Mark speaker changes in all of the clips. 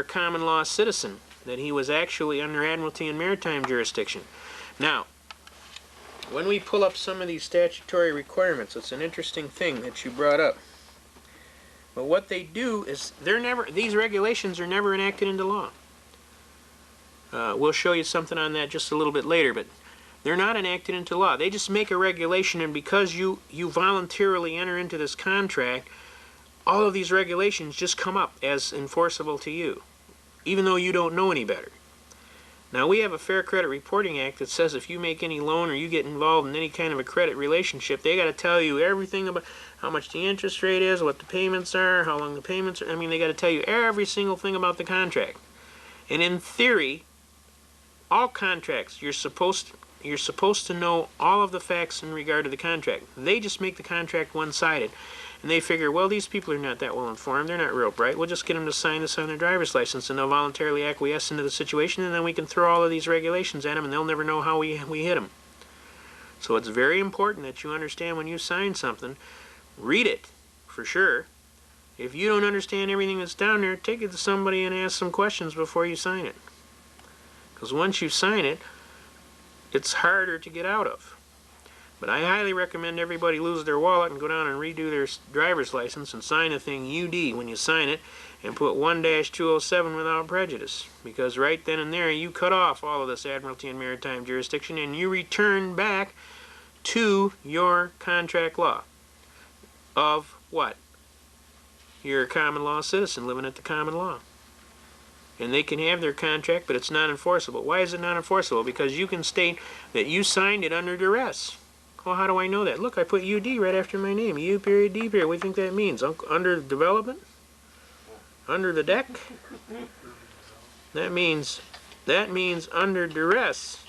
Speaker 1: a common law citizen, that he was actually under Admiralty and Maritime jurisdiction. Now, when we pull up some of these statutory requirements, it's an interesting thing that you brought up. But what they do is these regulations are never enacted into law. We'll show you something on that just a little bit later, but they're not enacted into law. They just make a regulation, and because you voluntarily enter into this contract, all of these regulations just come up as enforceable to you, even though you don't know any better. Now, we have a Fair Credit Reporting Act that says if you make any loan or you get involved in any kind of a credit relationship, they got to tell you everything about how much the interest rate is, what the payments are, how long the payments are. I mean, they got to tell you every single thing about the contract. And in theory, all contracts, you're supposed to know all of the facts in regard to the contract. They just make the contract one-sided. And they figure, well, these people are not that well informed. They're not real bright. We'll just get them to sign this on their driver's license, and they'll voluntarily acquiesce into the situation, and then we can throw all of these regulations at them, and they'll never know how we hit them. So it's very important that you understand when you sign something, read it, for sure. If you don't understand everything that's down there, take it to somebody and ask some questions before you sign it. Because once you sign it, it's harder to get out of. But I highly recommend everybody lose their wallet and go down and redo their driver's license and sign the thing UD when you sign it, and put 1-207 without prejudice. Because right then and there you cut off all of this Admiralty and Maritime jurisdiction, and you return back to your contract law of what? You're a common law citizen living at the common law. And they can have their contract, but it's not enforceable. Why is it not enforceable? Because you can state that you signed it under duress. Well, how do I know that? Look, I put UD right after my name. U period D period. What do you think that means? Under development? Under the deck? That means under duress.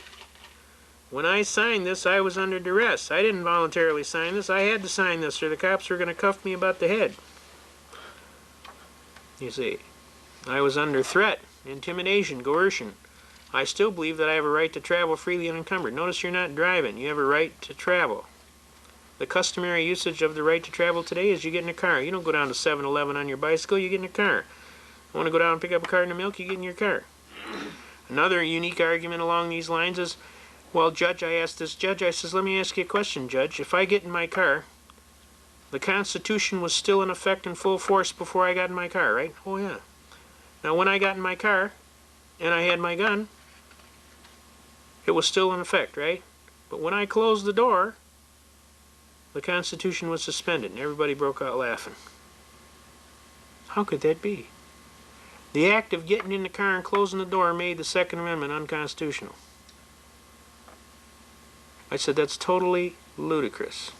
Speaker 1: When I signed this, I was under duress. I didn't voluntarily sign this. I had to sign this, or the cops were going to cuff me about the head. You see, I was under threat, intimidation, coercion. I still believe that I have a right to travel freely and unencumbered. Notice you're not driving. You have a right to travel. The customary usage of the right to travel today is you get in a car. You don't go down to 7-Eleven on your bicycle. You get in a car. You want to go down and pick up a carton of milk? You get in your car. Another unique argument along these lines is, well, Judge, I asked this judge, I says, let me ask you a question, Judge. If I get in my car, the Constitution was still in effect in full force before I got in my car, right? Oh, yeah. Now, when I got in my car and I had my gun, it was still in effect, right? But when I closed the door, the Constitution was suspended, and everybody broke out laughing. How could that be? The act of getting in the car and closing the door made the Second Amendment unconstitutional. I said, that's totally ludicrous.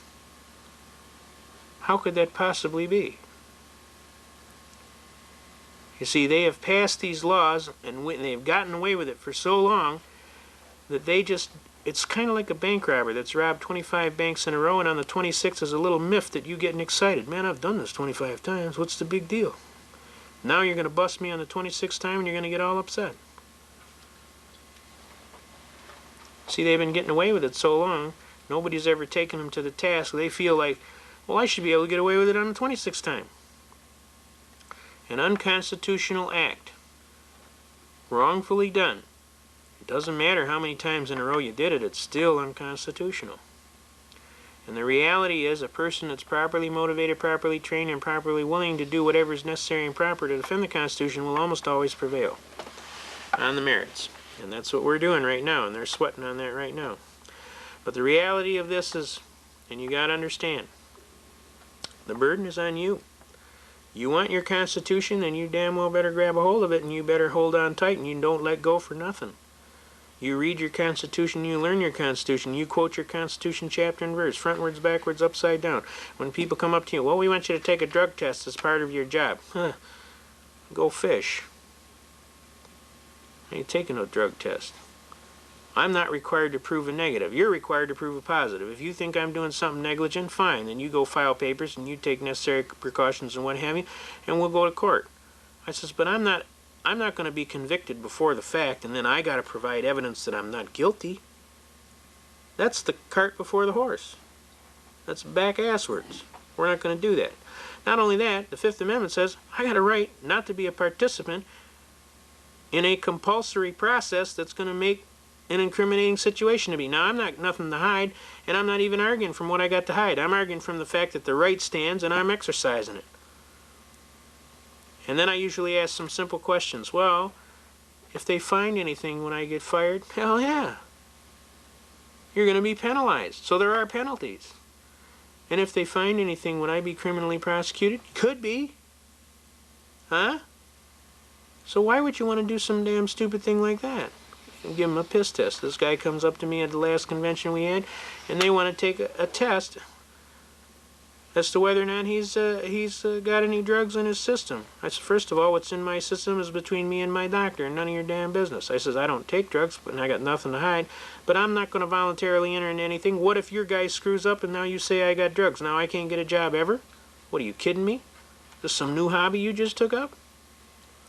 Speaker 1: How could that possibly be? You see, they have passed these laws, and they've gotten away with it for so long that it's kind of like a bank robber that's robbed 25 banks in a row, and on the 26th is a little miff that you getting excited. Man, I've done this 25 times. What's the big deal? Now you're going to bust me on the 26th time, and you're going to get all upset. See, they've been getting away with it so long, nobody's ever taken them to the task. They feel like, well, I should be able to get away with it on the 26th time. An unconstitutional act, wrongfully done. It doesn't matter how many times in a row you did it, it's still unconstitutional. And the reality is, a person that's properly motivated, properly trained, and properly willing to do whatever is necessary and proper to defend the Constitution will almost always prevail on the merits. And that's what we're doing right now, and they're sweating on that right now. But the reality of this is, and you got to understand, the burden is on you. You want your Constitution, then you damn well better grab a hold of it, and you better hold on tight, and you don't let go for nothing. You read your Constitution, you learn your Constitution, you quote your Constitution chapter and verse, frontwards, backwards, upside down. When people come up to you, well, we want you to take a drug test as part of your job. Huh. Go fish. I ain't taking no drug test. I'm not required to prove a negative. You're required to prove a positive. If you think I'm doing something negligent, fine. Then you go file papers and you take necessary precautions and what have you, and we'll go to court. I says, but I'm not going to be convicted before the fact, and then I got to provide evidence that I'm not guilty. That's the cart before the horse. That's back asswards. We're not going to do that. Not only that, the Fifth Amendment says I got a right not to be a participant in a compulsory process that's going to make an incriminating situation to be. Now, I'm not nothing to hide, and I'm not even arguing from what I got to hide. I'm arguing from the fact that the right stands and I'm exercising it. And then I usually ask some simple questions. Well, if they find anything when I get fired, hell yeah. You're going to be penalized. So there are penalties. And if they find anything, would I be criminally prosecuted? Could be. Huh? So why would you want to do some damn stupid thing like that? And give them a piss test. This guy comes up to me at the last convention we had, and they want to take a test as to whether or not he's got any drugs in his system. I said, first of all, what's in my system is between me and my doctor, and none of your damn business. I says, I don't take drugs, and I got nothing to hide, but I'm not going to voluntarily enter into anything. What if your guy screws up and now you say I got drugs? Now I can't get a job ever? What, are you kidding me? This some new hobby you just took up?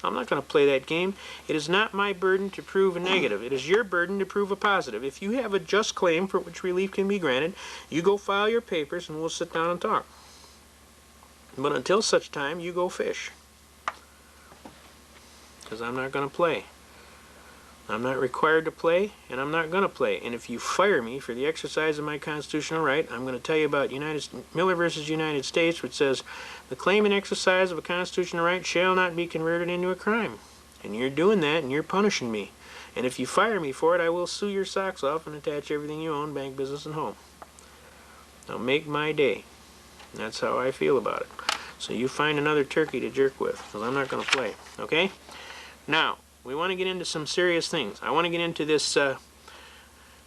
Speaker 1: I'm not going to play that game. It is not my burden to prove a negative. It is your burden to prove a positive. If you have a just claim for which relief can be granted, you go file your papers and we'll sit down and talk. But until such time, you go fish. Because I'm not going to play. I'm not required to play, and I'm not going to play. And if you fire me for the exercise of my constitutional right, I'm going to tell you about Miller versus United States, which says, the claim and exercise of a constitutional right shall not be converted into a crime. And you're doing that, and you're punishing me. And if you fire me for it, I will sue your socks off and attach everything you own, bank, business, and home. Now make my day. That's how I feel about it. So you find another turkey to jerk with, because I'm not going to play. Okay? Now, we want to get into some serious things. I want to get into this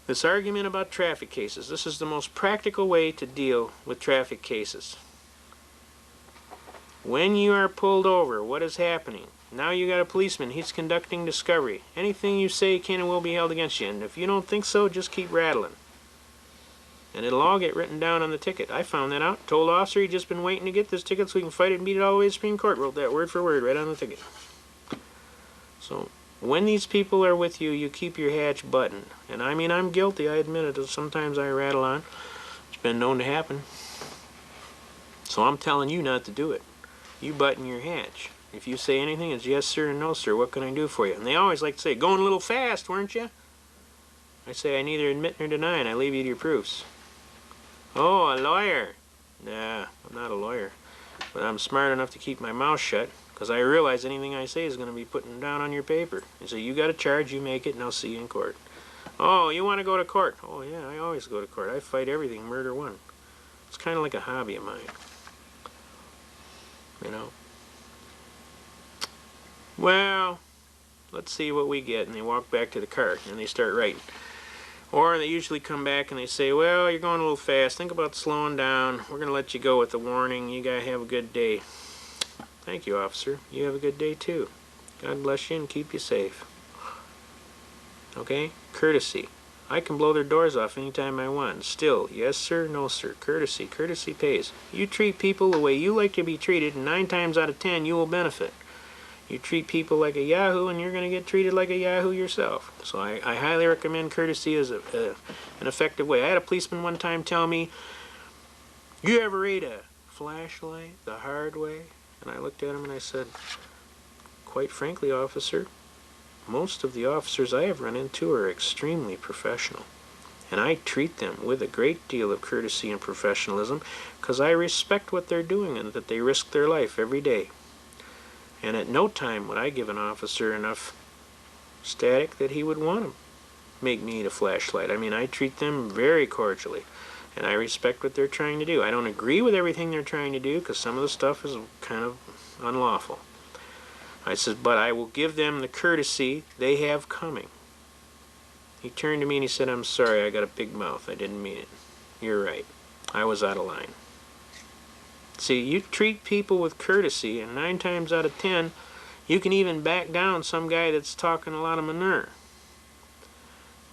Speaker 1: this argument about traffic cases. This is the most practical way to deal with traffic cases. When you are pulled over, what is happening? Now you got a policeman. He's conducting discovery. Anything you say can and will be held against you. And if you don't think so, just keep rattling. And it'll all get written down on the ticket. I found that out. Told the officer he'd just been waiting to get this ticket so we can fight it and beat it all the way to the Supreme Court. Wrote that word for word right on the ticket. So when these people are with you, you keep your hatch buttoned. And I mean, I'm guilty. I admit it. Sometimes I rattle on. It's been known to happen. So I'm telling you not to do it. You button your hatch. If you say anything, it's yes, sir, and no, sir. What can I do for you? And they always like to say, going a little fast, weren't you? I say, I neither admit nor deny, and I leave you to your proofs. Oh, a lawyer. Nah, I'm not a lawyer. But I'm smart enough to keep my mouth shut, because I realize anything I say is going to be putting down on your paper. And so you got a charge, you make it, and I'll see you in court. Oh, you want to go to court? Oh, yeah, I always go to court. I fight everything, murder one. It's kind of like a hobby of mine. You know? Well, let's see what we get. And they walk back to the car, and they start writing. Or they usually come back and they say, well, you're going a little fast. Think about slowing down. We're going to let you go with the warning. You got to have a good day. Thank you, officer. You have a good day, too. God bless you and keep you safe. Okay? Courtesy. I can blow their doors off anytime I want. Still, yes, sir, no, sir. Courtesy. Courtesy pays. You treat people the way you like to be treated, and 9 times out of 10, you will benefit. You treat people like a yahoo, and you're going to get treated like a yahoo yourself. So I highly recommend courtesy as an effective way. I had a policeman one time tell me, you ever ate a flashlight the hard way? And I looked at him and I said, quite frankly, officer, most of the officers I have run into are extremely professional. And I treat them with a great deal of courtesy and professionalism because I respect what they're doing and that they risk their life every day. And at no time would I give an officer enough static that he would want to make me eat a flashlight. I mean, I treat them very cordially, and I respect what they're trying to do. I don't agree with everything they're trying to do because some of the stuff is kind of unlawful. I said, but I will give them the courtesy they have coming. He turned to me and he said, I'm sorry, I got a big mouth. I didn't mean it. You're right. I was out of line. See, you treat people with courtesy, and 9 times out of 10, you can even back down some guy that's talking a lot of manure.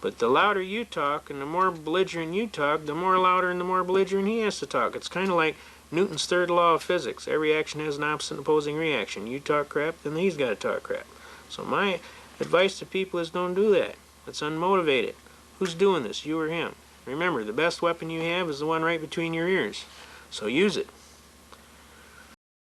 Speaker 1: But the louder you talk, and the more belligerent you talk, the more louder and the more belligerent he has to talk. It's kind of like Newton's third law of physics. Every action has an opposite and opposing reaction. You talk crap, then he's got to talk crap. So my advice to people is don't do that. It's unmotivated. Who's doing this, you or him? Remember, the best weapon you have is the one right between your ears. So use it.